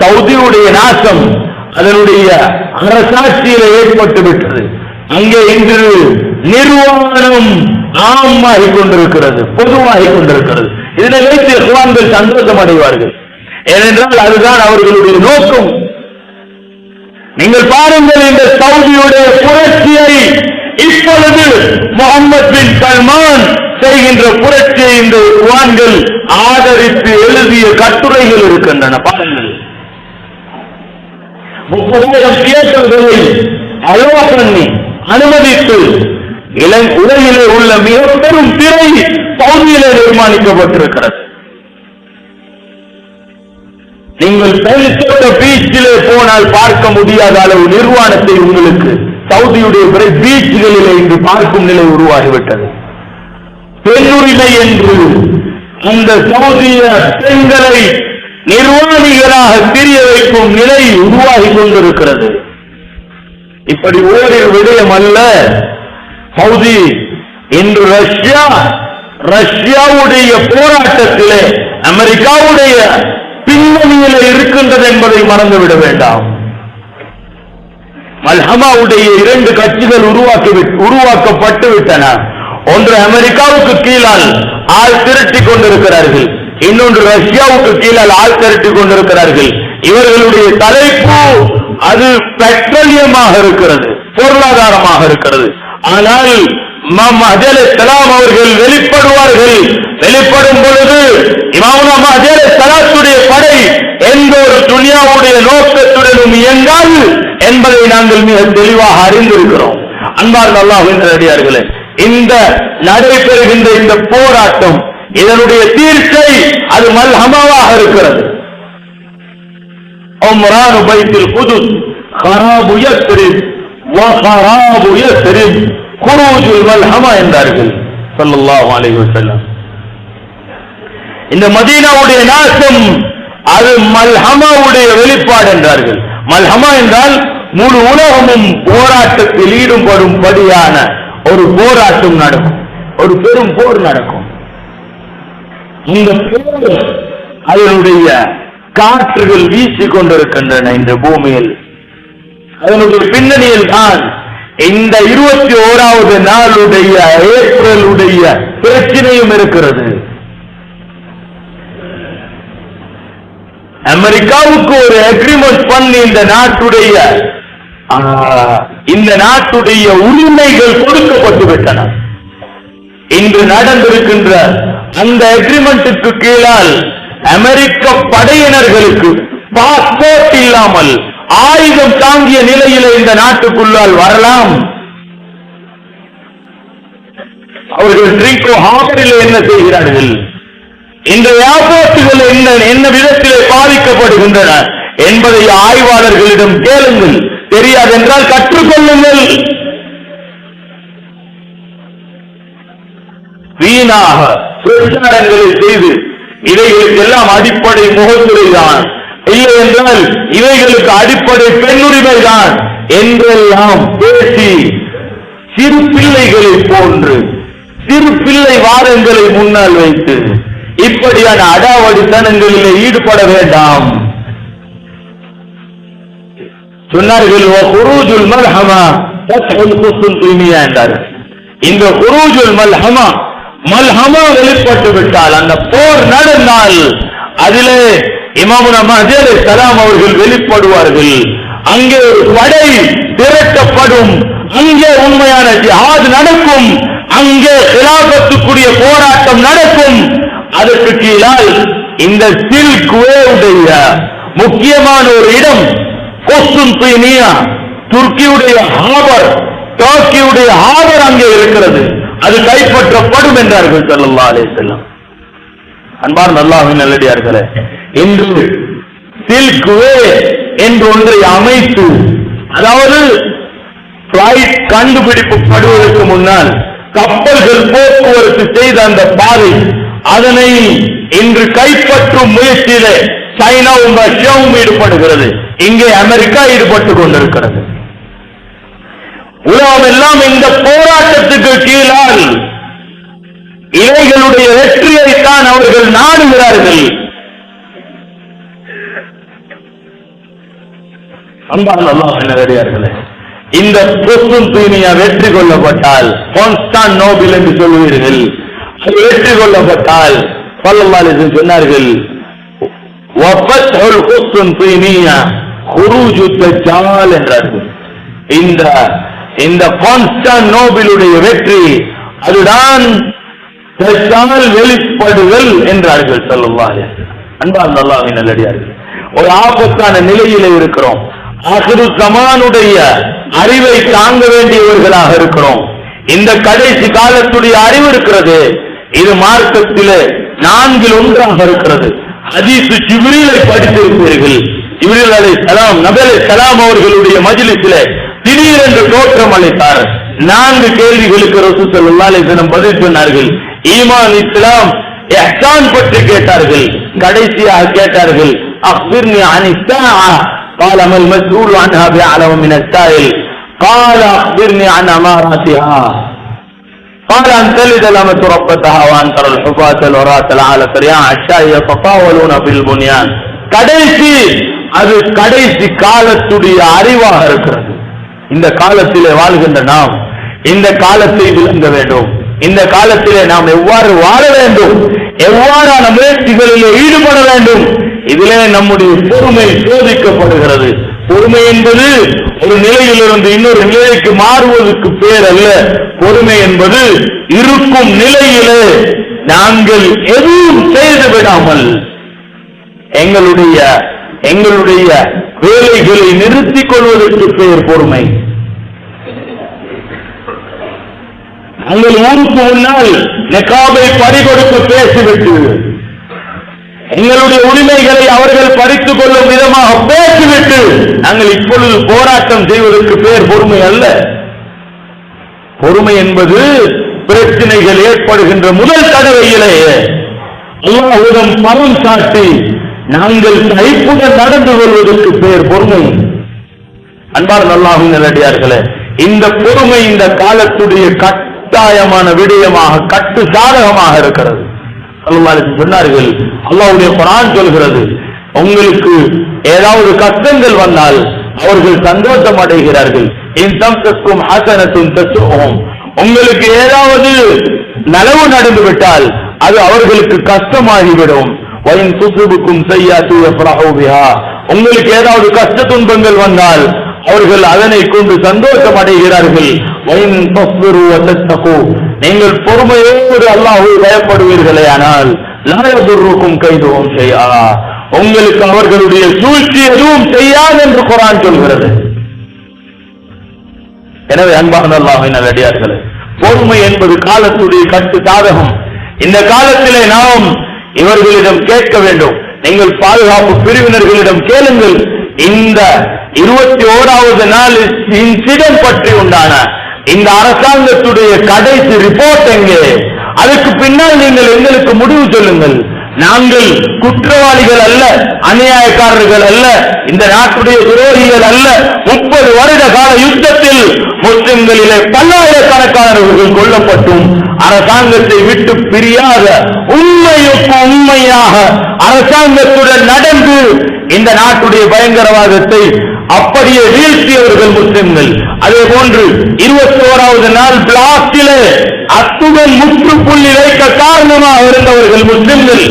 சவுதியுடைய நாசம் அதனுடைய அரசாட்சியில் ஏற்பட்டு விட்டது. அங்கே இன்று நிர்வாணம் ஆமாகிக் கொண்டிருக்கிறது, பொதுவாகிக் கொண்டிருக்கிறது. இதனை வைத்து இஸ்லாம்கள் சந்தோஷம் அடைவார்கள். ஏனென்றால் அதுதான் அவர்களுடைய நோக்கம். நீங்கள் பாருங்கள், இந்த சவுதியுடைய புரட்சியை இப்பொழுது முகமது பின் சல்மான் செய்கின்ற புரட்சியை இந்த குர்ஆன்கள் ஆதரித்து எழுதிய கட்டுரைகள் இருக்கின்றன. பாருங்கள், 30,000 தியேட்டர்களை அலோ பண்ணி அனுமதித்து உலகிலே உள்ள மிக பெரும் திரை சவுதியிலே நிர்மாணிக்கப்பட்டிருக்கிறது. நீங்கள் பெல்சோட்ட பீச்சிலே போனால் பார்க்க முடியாத அளவு நிர்வாணத்தை உங்களுக்கு சவுதியுடைய பீச்சுகளிலே இன்று பார்க்கும் நிலை உருவாகிவிட்டது. பெண்ணுரிமை என்று அந்த சவுதிய பெண்களை நிர்வாணிகளாக தெரிய வைக்கும் நிலை உருவாகி கொண்டிருக்கிறது. இப்படி ஓரிரு விடயம் அல்ல. சவுதி இன்று ரஷ்யாவுடைய போராட்டத்திலே அமெரிக்காவுடைய பின்னணியில் இருக்கின்றது என்பதை மறந்துவிட வேண்டாம். மல்ஹமாவுடைய 2 கட்சிகள் உருவாக்கப்பட்டு விட்டன. ஒன்று அமெரிக்காவுக்கு கீழால் ஆள் திரட்டிக் கொண்டிருக்கிறார்கள், இன்னொன்று ரஷ்யாவுக்கு கீழால் ஆள் திரட்டிக் கொண்டிருக்கிறார்கள். இவர்களுடைய தலைப்பு அது பெட்ரோலியமாக இருக்கிறது, பொருளாதாரமாக இருக்கிறது. ஆனால் மஹ்தி அலைஹிஸ்ஸலாம் அவர்கள் வெளிப்படுவார்கள். வெளிப்படும் பொழுது இமாமுனா மஹ்தி அலைஹிஸ்ஸலாத்துடைய படை எந்த ஒரு துனியாவுடைய நோக்கத்துடனும் இயங்காது என்பதை நாங்கள் மிக தெளிவாக அறிந்திருக்கிறோம். அன்பார்ந்த அல்லாஹ்வின் நல்லடியார்களே, இந்த நடைபெறுகின்ற இந்த போராட்டம் இதனுடைய தீர்ச்சை அது மல்ஹமாவாக இருக்கிறது. உம்ரானு பைத்துல் குதுஸ் ஹராபு யஸ்ரிப் வ ஹராபு யஸ்ரிப் குரூஜுல் மல்ஹமா என்றார்கள் ஸல்லல்லாஹு அலைஹி வஸல்லம். இந்த மதீனாவுடைய நாசம் அது மல்ஹமாவுடைய வெளிப்பாடு என்றார்கள். மல்ஹமா என்றால் முழு உலகமும் போராட்டத்தில் ஈடுபடும்படியான ஒரு போராட்டம் நடக்கும், ஒரு பெரும் போர் நடக்கும். இந்த போர் அதனுடைய காற்றுகள் வீசிக் கொண்டிருக்கின்றன இந்த பூமியில். அதனுடைய பின்னணியில் தான் இந்த 21வது நாளுடைய ஏப்ரலுடைய பிரச்சனையும் இருக்கிறது. அமெரிக்காவுக்கு ஒரு அக்ரிமெண்ட் பண்ணி இந்த நாட்டுடைய உரிமைகள் கொடுக்கப்பட்டு விட்டன. இன்று நடந்திருக்கின்ற அந்த அக்ரிமெண்ட்டுக்கு கீழால் அமெரிக்க படையினர்களுக்கு பாஸ்போர்ட் இல்லாமல் ஆயுதம் தாங்கிய நிலையில் இந்த நாட்டுக்குள்ளால் வரலாம். அவர்கள் ட்ரிங்கோ ஹார்பரில் என்ன செய்கிறார்கள், இந்த ஏர்போர்ட்டுகள் என்ன விதத்திலே பாதிக்கப்படுகின்றன என்பதை ஆய்வாளர்களிடம் கேளுங்கள். தெரியாது என்றால் கற்றுக்கொள்ளுங்கள். வீணாக பிரச்சாரங்களை செய்து இவைகளுக்கெல்லாம் அடிப்படை முகத்துறை தான், இல்லை என்றால் இவைகளுக்கு அடிப்படை பெண்ணுரிமை தான் என்றெல்லாம் பேசி சிறு பிள்ளைகளை போன்று சிறு பிள்ளை வாதங்களை முன்னால் வைத்து இப்படியான அடாவடித்தனங்களில் ஈடுபட வேண்டாம். சொன்னார்கள் குரூஜுல் மல்ஹமா ஃபத்ஹுல் குஸ்துன்தீனியா என்றார்கள். இந்த குரூஜுல் மல்ஹமா வெளிப்பட்டு விட்டால், அந்த போர் நடந்தால் அதிலே இமாமுனா மஹ்தி அலைஹிஸ்ஸலாம் அவர்கள் வெளிப்படுவார்கள். அங்கே ஒரு படை திரட்டப்படும், அங்கே உண்மையான ஜிஹாத் நடக்கும், அங்கே கிலாபத்துக்குரிய போராட்டம் நடக்கும். அதற்கு கீழால் இந்த சில்க் வேவுடைய முக்கியமான ஒரு இடம் குஸ்துன்தீனியா, துருக்கியுடைய ஹாபர், டர்க்கியுடைய ஹாபர் அங்கே இருக்கிறது. அது கைப்பற்றப்படும் என்றார்கள் ஸல்லல்லாஹு அலைஹி வஸல்லம். அன்பார்ந்த அல்லாஹ்வின் நல்லடியார்களே, இன்று சில்க் வே என்று ஒன்றை அமைத்து, அதாவது பிளைட் கண்டுபிடிக்கப்படுவதற்கு முன்னால் கப்பல்கள் போக்குவரத்து செய்த அந்த பாதை, அதனை இன்று கைப்பற்றும் முயற்சியிலே சைனாவும் ரஷ்யாவும் ஈடுபடுகிறது. இங்கே அமெரிக்கா ஈடுபட்டுக் கொண்டிருக்கிறது. உலகம் எல்லாம் இந்த போராட்டத்துக்கு கீழால் இவைகளுடைய வெற்றியைத்தான் அவர்கள் நாடுகிறார்கள். அன்பான அல்லாஹ்வின் நல்லடியார்களே, இந்த குஸ்துன்தீனியா வெற்றி கொள்ளப்பட்டால், கான்ஸ்டான்டினோபிள் என்று சொல்வீர்கள், அது வெற்றி கொள்ளப்பட்டால் ஸல்லல்லாஹு அலைஹி வஸல்லம் சொன்னார்கள், வஃபத்ஹுல் குஸ்துன்தீனியா குரூஜு தஜ்ஜால் என்றார்கள். இந்த கான்ஸ்டான்டினோபிளுடைய வெற்றி அதுதான் தஜ்ஜால் வெளிப்படுதல் என்றார்கள் ஸல்லல்லாஹு அலைஹி வஸல்லம். அன்பான அல்லாஹ்வின் நல்லடியார்களே, ஒரு ஆபத்தான நிலையிலே இருக்கிறோம். ஆகிரு ஜமானுடைய அறிவை தாங்க வேண்டியவர்களாக இருக்கிறோம். இந்த கடைசி காலத்துடைய அறிவு இருக்கிறது, இது மார்க்கத்திலே 4 ஒன்றாக இருக்கிறது. ஹதீஸ் ஜிப்ரீலை படித்திருப்பீர்கள். ஜிப்ரீல் அலைஹிஸ்ஸலாம் நபி அலைஹிஸ்ஸலாம் அவர்களுடைய மஜ்லிஸிலே திடீரென்று தோற்றம் அளித்தார். 4 கேள்விகளுக்கு ரசூல் ஸல்லல்லாஹு அலைஹி வஸல்லம் பதில் சொன்னார்கள். ஈமான், இஸ்லாம், இஹ்சான் பற்றி கேட்டார்கள். கடைசியாக கேட்டார்கள், அக்பிர்னி அனி ஸாஅ قال ما المسؤول عنها بأعلم من السائل قال أخبرني عن أماراتها قال أن تلد الأمة ربتها وأن ترى الحفاة العراة العالة رعاء الشاة يتطاولون في البنيان. அது கடைசி காலத்துடைய அறிவாக இருக்கிறது. இந்த காலத்திலே வாழ்கின்ற நாம் இந்த காலத்தை விளங்க வேண்டும். இந்த காலத்திலே நாம் எவ்வாறு வாழ வேண்டும், எவ்வாறான முயற்சிகளிலே ஈடுபட வேண்டும், இதிலே நம்முடைய பொறுமை சோதிக்கப்படுகிறது. பொறுமை என்பது ஒரு நிலையிலிருந்து இன்னொரு நிலைக்கு மாறுவதற்கு பேர் அல்ல. பொறுமை என்பது இருக்கும் நிலையிலே நாங்கள் எதுவும் செய்து விடாமல் எங்களுடைய வேலைகளை நிறுத்திக் கொள்வதற்கு பேர் பொறுமை. நாங்கள் ஊருக்கு முன்னால் நிகாபை பறிகொடுத்து பேசிவிட்டு எங்களுடைய உரிமைகளை அவர்கள் பறித்துக் கொள்ளும் விதமாக பேசிவிட்டு நாங்கள் இப்பொழுது போராட்டம் செய்வதற்கு பேர் பொறுமை அல்ல. பொறுமை என்பது பிரச்சனைகள் ஏற்படுகின்ற முதல் தடவையிலேயே அல்லாஹ்விடம் பரம் சாட்டி நாங்கள் கைப்புடன் நடந்து கொள்வதற்கு பேர் பொறுமை. அன்பார்ந்த அல்லாஹ்வின் நல்லடியார்களே, இந்த பொறுமை இந்த காலத்துடைய கட்டாயமான விடயமாக கட்டு சாதகமாக இருக்கிறது. சொன்னார்கள், அல்லாஹ்வுடைய குர்ஆன் சொல்கிறது, உங்களுக்கு ஏதாவது கஷ்டங்கள் வந்தால் அவர்கள் சந்தோஷம் அடைகிறார்கள். உங்களுக்கு ஏதாவது நலவு நடந்துவிட்டால் அது அவர்களுக்கு கஷ்டமாகிவிடும். உங்களுக்கு ஏதாவது கஷ்ட துன்பங்கள் வந்தால் அவர்கள் அதனை கொண்டு சந்தோஷம் அடைகிறார்கள். நீங்கள் பொறுமையோடு அல்லாஹ்வை பயப்படுவீர்களே ஆனால் உங்களுக்கு அவர்களுடைய சூழ்ச்சி எதுவும் செய்யாது என்று குர்ஆன் சொல்கிறது. எனவே அன்பான அல்லாஹ்வின் நல்லடியார்களே, பொறுமை என்பது காலத்துடைய கட்டு சாதகம். இந்த காலத்திலே நாம் இவர்களிடம் கேட்க வேண்டும். நீங்கள் பாதுகாப்பு பிரிவினர்களிடம் கேளுங்கள், இந்த 21வது நாள் இன்சிடென்ட் பற்றி உண்டான இந்த அரசாங்கத்துடைய கடைசி ரிப்போர்ட் எங்கே? அதுக்கு பின்னால் நீங்கள் எங்களுக்கு முடிவு சொல்லுங்கள். நாங்கள் குற்றவாளிகள் அல்ல, அநியாயக்காரர்கள் அல்ல, இந்த நாட்டுடைய துரோகிகள் அல்ல. 30 வருட கால யுத்தத்தில் முஸ்லிம்களிலே பல்லாயிரக்கணக்கானவர்கள் கொல்லப்பட்டும் அரசாங்கத்தை விட்டு பிரியாத உண்மைக்கு உண்மையாக அரசாங்கத்துடன் நடந்து இந்த நாட்டுடைய பயங்கரவாதத்தை அப்படியே வீழ்த்தியவர்கள் முஸ்லிம்கள். அதே போன்று 21வது நாள் பிளாஸ்டிலே அத்துடன் முற்றுப்புள்ளி வைக்க காரணமாக இருந்தவர்கள் முஸ்லிம்கள்.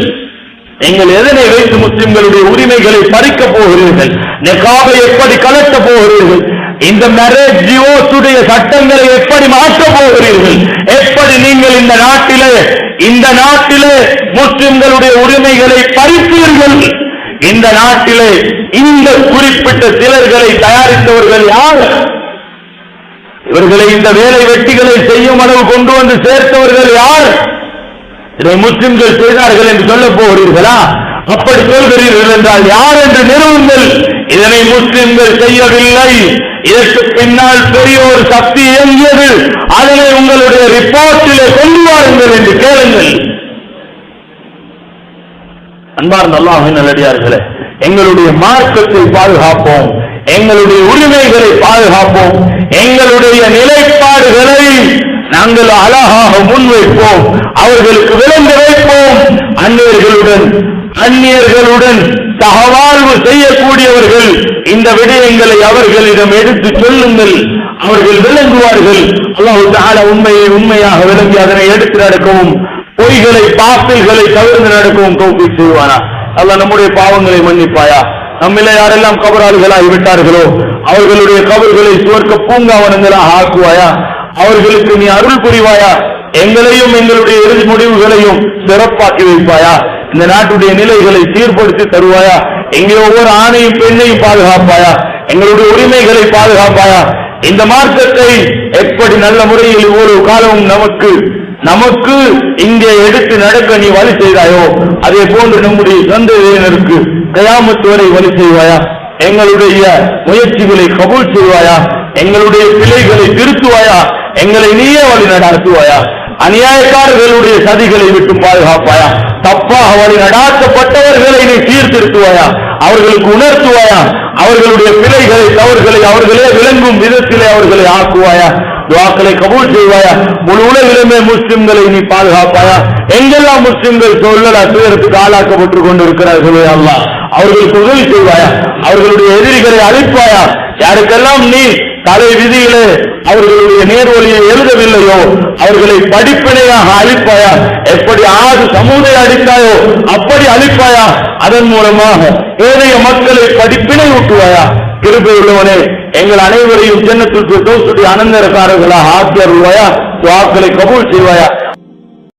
நீங்கள் எதனை வைத்து முஸ்லிம்களுடைய உரிமைகளை பறிக்கப் போகிறீர்கள்? நிகாபை எப்படி கலட்டப் போகிறீர்கள்? இந்த மேரேஜ் டிவோர்ஸுடைய சட்டங்களை எப்படி மாற்றப் போகிறீர்கள்? எப்படி நீங்கள் இந்த நாட்டிலே முஸ்லிம்களுடைய உரிமைகளை பறிப்பீர்கள்? இந்த நாட்டிலே இந்த குறிப்பிட்ட சிலர்களை தயாரித்தவர்கள் யார்? இவர்களை இந்த வேலை வெட்டிகளை செய்யும் அளவு கொண்டு வந்து சேர்த்தவர்கள் யார்? இதை முஸ்லிம்கள் செய்தார்கள் என்று சொல்ல போகிறீர்களா? அப்படி சொல்கிறீர்கள் என்றால் யார் என்று நிறுவுங்கள். இதனை இதனை முஸ்லிம்கள் செய்யவில்லை. இதற்கு பின்னால் பெரிய ஒரு சக்தி இயங்கியது. அதனை உங்களுடைய ரிப்போர்ட்டிலே கொண்டு வாருங்கள் என்று கேளுங்கள். அன்பார்ந்த அல்லாஹ்வின் நல்லடியார்களே, எங்களுடைய மார்க்கத்தை பாதுகாப்போம், எங்களுடைய உரிமைகளை பாதுகாப்போம், எங்களுடைய நிலைப்பாடுகளை நாங்கள் அழகாக முன்வைப்போம், அவர்களுக்கு விளங்க வைப்போம். அந்நியர்களுடன் சகவாழ்வு செய்யக்கூடியவர்கள் இந்த விடயங்களை அவர்களிடம் எடுத்து சொல்லுங்கள், அவர்கள் விளங்குவார்கள். அல்லாஹ் தஆலா உண்மையை உண்மையாக விளங்கி அதனை எடுத்து நடக்கவும், பொய்களை பாத்தில்களை தவிர்த்து நடக்கவும் தௌஃபீக் செய்வானா. அல்லாஹ் நம்முடைய பாவங்களை மன்னிப்பாயா. நம்மிலே யாரெல்லாம் கபராளிகளாகி விட்டார்களோ அவர்களுடைய கபர்களை சுவர்க்க பூங்காவனங்களாக ஆக்குவாயா. அவர்களுக்கு நீ அருள் புரிவாயா. எங்களையும் எங்களுடைய இறுதி முடிவுகளையும் சிறப்பாக்கி வைப்பாயா. இந்த நாட்டுடைய நிலைகளை சீர்படுத்தி தருவாயா. எங்கே ஒவ்வொரு ஆணையும் பெண்ணையும் பாதுகாப்பாயா. எங்களுடைய உரிமைகளை பாதுகாப்பாயா. இந்த மார்க்கத்தை எப்படி நல்ல முறையில் இவ்வளவு காலமும் நமக்கு இங்கே எடுத்து நடக்க நீ வழி செய்தாயோ அதே போன்று நம்முடைய சந்ததியினருக்கு கியாமத் வரை வழி செய்வாயா. எங்களுடைய முயற்சிகளை கபூல் செய்வாயா. எங்களுடைய பிழைகளை திருத்துவாயா. எங்களை நீயே வழி நடத்துவாயா. அநியாயக்காரர்களுடைய சதிகளை விட்டு பாதுகாப்பாயா. தப்பாக வழி நடாத்தப்பட்டவர்களை நீ சீர்திருத்துவாயா. அவர்களுக்கு உணர்த்துவாயா. அவர்களுடைய பிழைகளை தவறுகளை அவர்களே விளங்கும் விதத்திலே அவர்களை ஆக்குவாயா. துஆக்களை கபூல் செய்வாயா. முழு உலகிலுமே முஸ்லிம்களை நீ பாதுகாப்பாயா. எங்கெல்லாம் முஸ்லிம்கள் துயரத்துக்கு ஆளாக்கப்பட்டுக் கொண்டிருக்கிறார்களே அல்லாஹ் அவர்களுக்கு உதவி செய்வாயா. அவர்களுடைய எதிரிகளை அழிப்பாயா. யாருக்கெல்லாம் நீ தலை விதியிலே அவர்களுடைய நேர்வழியை எழுதவில்லையோ அவர்களை படிப்பினையாக அழிப்பாயா. எப்படி ஆது சமூகத்தை அழித்தாயோ அப்படி அழிப்பாயா. அதன் மூலமாக ஏனைய மக்களை படிப்பினை ஊட்டுவாயா. கிருபை உள்ளவனே, எங்கள் அனைவரையும் ஜன்னத்துல் ஃபிர்தௌஸுடைய அனந்தரக்காரர்களாக ஆக்கி அருள்வாயா. துஆக்களை கபூல் செய்வாயா.